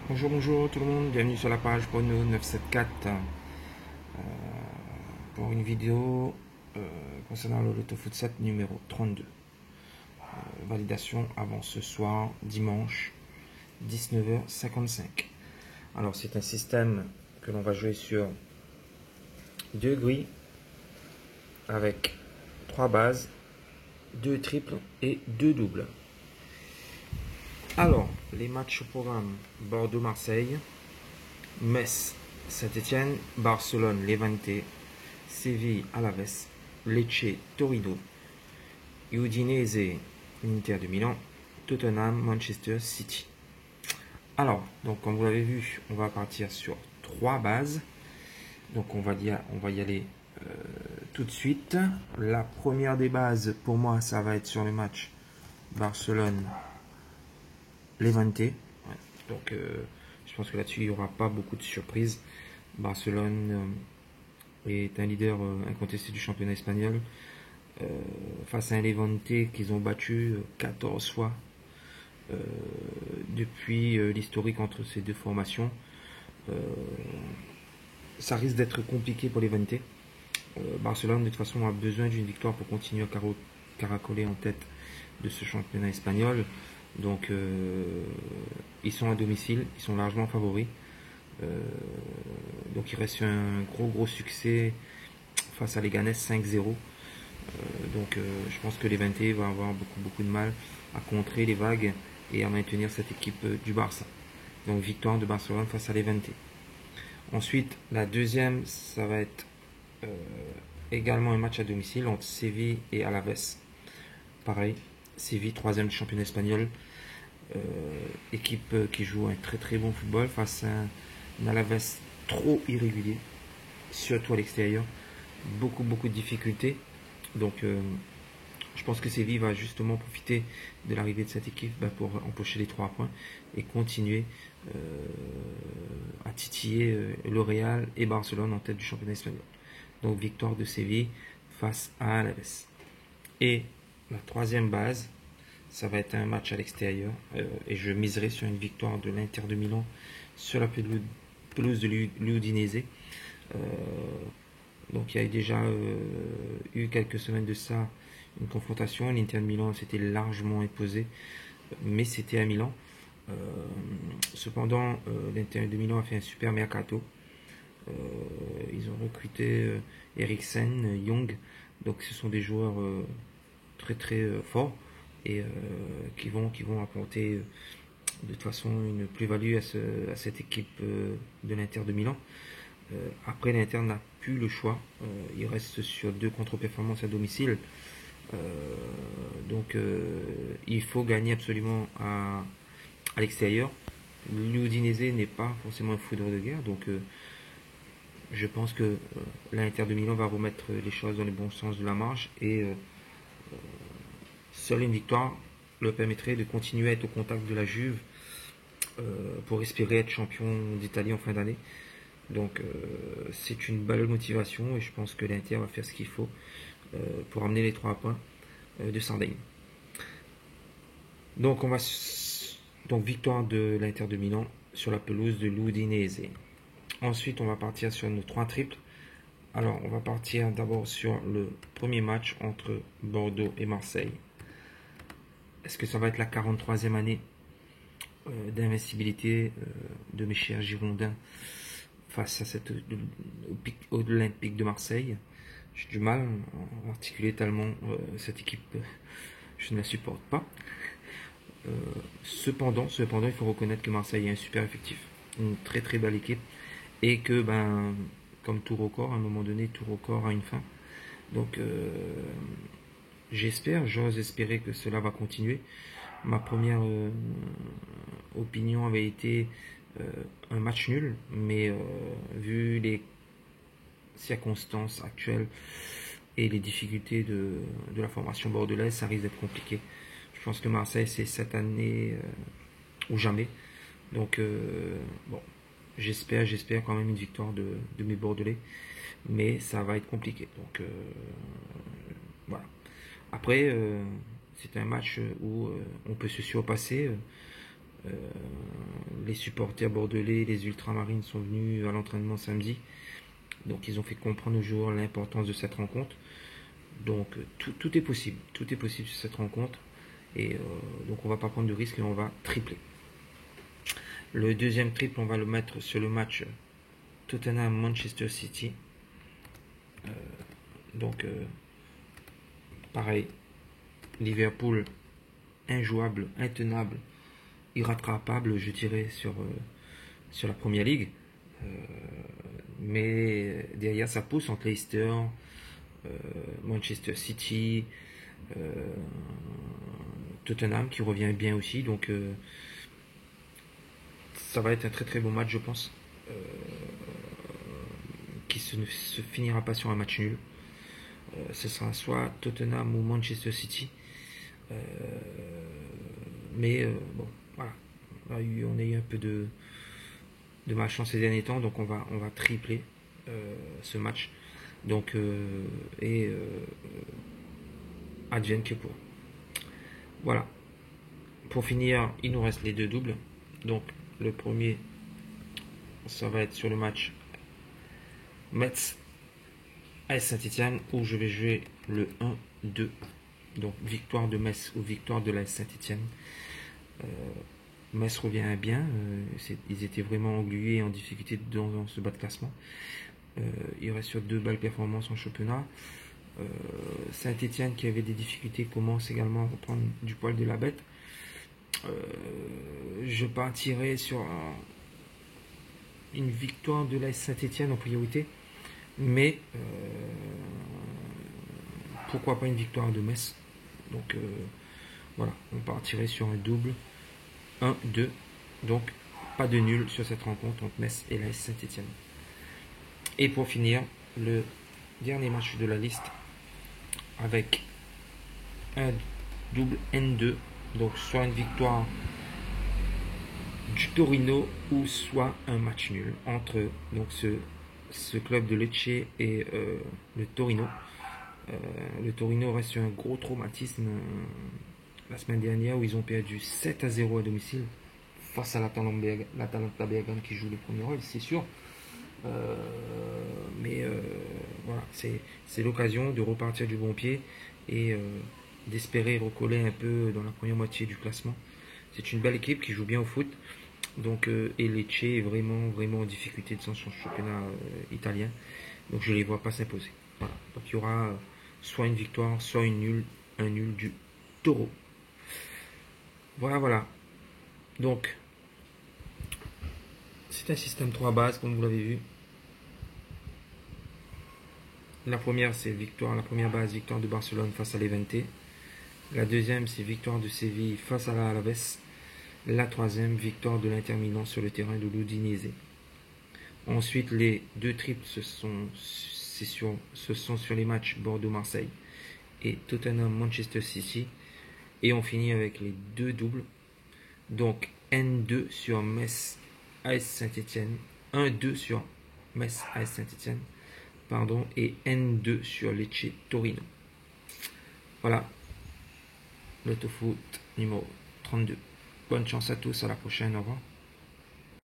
Bonjour, bonjour tout le monde, bienvenue sur la page Bono 974 pour une vidéo concernant le Loto Futsal numéro 32. Validation avant ce soir, dimanche, 19h55. Alors c'est un système que l'on va jouer sur deux grilles avec trois bases, deux triples et deux doubles. Alors, les matchs au programme: Bordeaux-Marseille, Metz, Saint-Étienne, Barcelone, Levante, Séville, Alaves, Lecce, Torino, Udinese, Inter de Milan, Tottenham, Manchester City. Alors, donc comme vous l'avez vu, on va partir sur trois bases. Donc on va y aller tout de suite. La première des bases pour moi, ça va être sur le match Barcelone-Levante. Ouais. Donc je pense que là-dessus, il n'y aura pas beaucoup de surprises. Barcelone est un leader incontesté du championnat espagnol. Face à un Levante qu'ils ont battu 14 fois depuis l'historique entre ces deux formations. Ça risque d'être compliqué pour Levante. Barcelone de toute façon a besoin d'une victoire pour continuer à caracoler en tête de ce championnat espagnol. Donc ils sont à domicile, ils sont largement favoris. Donc il reste un gros succès face à Leganés 5-0. Donc je pense que Levante va avoir beaucoup de mal à contrer les vagues et à maintenir cette équipe du Barça. Donc victoire de Barcelone face à Levante. Ensuite, la deuxième, ça va être également un match à domicile entre Séville et Alaves. Pareil, Séville, troisième du championnat espagnol. Équipe qui joue un très bon football face à un Alaves trop irrégulier, surtout à l'extérieur. Beaucoup de difficultés. Donc je pense que Séville va justement profiter de l'arrivée de cette équipe pour empocher les 3 points et continuer à titiller le Real et Barcelone en tête du championnat espagnol. Donc victoire de Séville face à Alaves. Et la troisième base, ça va être un match à l'extérieur et je miserai sur une victoire de l'Inter de Milan sur la pelouse de l'Udinese. Donc il y a déjà eu quelques semaines de ça une confrontation. L'Inter de Milan s'était largement imposé, mais c'était à Milan. Cependant, l'Inter de Milan a fait un super mercato. Ils ont recruté Eriksen, Young. Donc ce sont des joueurs très forts et qui vont apporter de toute façon une plus-value à cette équipe de l'Inter de Milan. Après, l'Inter n'a plus le choix. Il reste sur 2 contre-performances à domicile. Donc il faut gagner absolument à l'extérieur. L'Udinese n'est pas forcément un foudre de guerre. Donc je pense que l'Inter de Milan va remettre les choses dans le bon sens de la marche. Et seule une victoire leur permettrait de continuer à être au contact de la Juve pour espérer être champion d'Italie en fin d'année. Donc c'est une belle motivation et je pense que l'Inter va faire ce qu'il faut pour amener les 3 points de Sardaigne. Donc victoire de l'Inter de Milan sur la pelouse de l'Udinese. Ensuite on va partir sur nos 3 triples. Alors on va partir d'abord sur le premier match entre Bordeaux et Marseille. Est-ce que ça va être la 43e année d'invincibilité de mes chers Girondins face à cette Olympique de Marseille? J'ai du mal à articuler tellement cette équipe, je ne la supporte pas. Cependant, il faut reconnaître que Marseille est un super effectif, une très belle équipe, et que comme tout record, à un moment donné, tout record a une fin. Donc j'ose espérer que cela va continuer. Ma première opinion avait été un match nul, mais vu les circonstances actuelles et les difficultés de la formation bordelaise, ça risque d'être compliqué. Je pense que Marseille, c'est cette année ou jamais. Donc bon, j'espère quand même une victoire de mes Bordelais, mais ça va être compliqué. Donc voilà. Après, c'est un match où on peut se surpasser. les supporters bordelais, les ultramarines sont venus à l'entraînement samedi. Donc ils ont fait comprendre aux joueurs l'importance de cette rencontre. Donc tout est possible. Tout est possible sur cette rencontre. Et donc on va pas prendre de risque et on va tripler. Le deuxième triple, on va le mettre sur le match Tottenham-Manchester City. Donc pareil, Liverpool injouable, intenable, irrattrapable, je dirais, sur la première ligue. Mais derrière, ça pousse entre Leicester, Manchester City, Tottenham qui revient bien aussi. Donc ça va être un très très beau match, je pense, qui ne se finira pas sur un match nul. Ce sera soit Tottenham ou Manchester City. Mais bon, voilà. On a eu un peu de malchance ces derniers temps, donc on va tripler ce match. Donc advienne que pour. Voilà. Pour finir, il nous reste les deux doubles. Donc le premier, ça va être sur le match Metz AS Saint-Etienne, où je vais jouer le 1-2. Donc victoire de Metz ou victoire de l'AS Saint-Etienne. Metz revient bien. Ils étaient vraiment englués en difficulté dans ce bas de classement. Il reste sur 2 belles performances en championnat. Saint-Etienne, qui avait des difficultés, commence également à reprendre du poil de la bête. Je partirai sur une victoire de l'AS Saint-Etienne en priorité. Mais pourquoi pas une victoire de Metz. Donc voilà, on partirait sur un double 1-2. Donc pas de nul sur cette rencontre entre Metz et l'AS Saint-Etienne. Et pour finir, le dernier match de la liste avec un double N2. Donc soit une victoire du Torino ou soit un match nul entre donc ce club de Lecce et le Torino. Le Torino reste sur un gros traumatisme la semaine dernière où ils ont perdu 7-0 à domicile face à l'Atalanta Bergame qui joue le premier rôle, c'est sûr. Mais voilà, c'est l'occasion de repartir du bon pied et d'espérer recoller un peu dans la première moitié du classement. C'est une belle équipe qui joue bien au foot. Donc, et Lecce est vraiment en difficulté dans son championnat italien. Donc je ne les vois pas s'imposer. Voilà. Donc il y aura soit une victoire, soit un nul du Taureau. Voilà. Donc, c'est un système 3 bases, comme vous l'avez vu. La première, c'est la première base, victoire de Barcelone face à l'Evente. La deuxième, c'est victoire de Séville face à la Alaves. La troisième, victoire de l'Inter Milan sur le terrain de l'Udinese. Ensuite, les deux triples, ce sont sur les matchs Bordeaux-Marseille et Tottenham-Manchester City. Et on finit avec les deux doubles. Donc, N2 sur Metz AS Saint-Etienne. 1-2 sur Metz AS Saint-Etienne. Et N2 sur Lecce Torino. Voilà. L'autofoot numéro 32. Bonne chance à tous, à la prochaine, au revoir.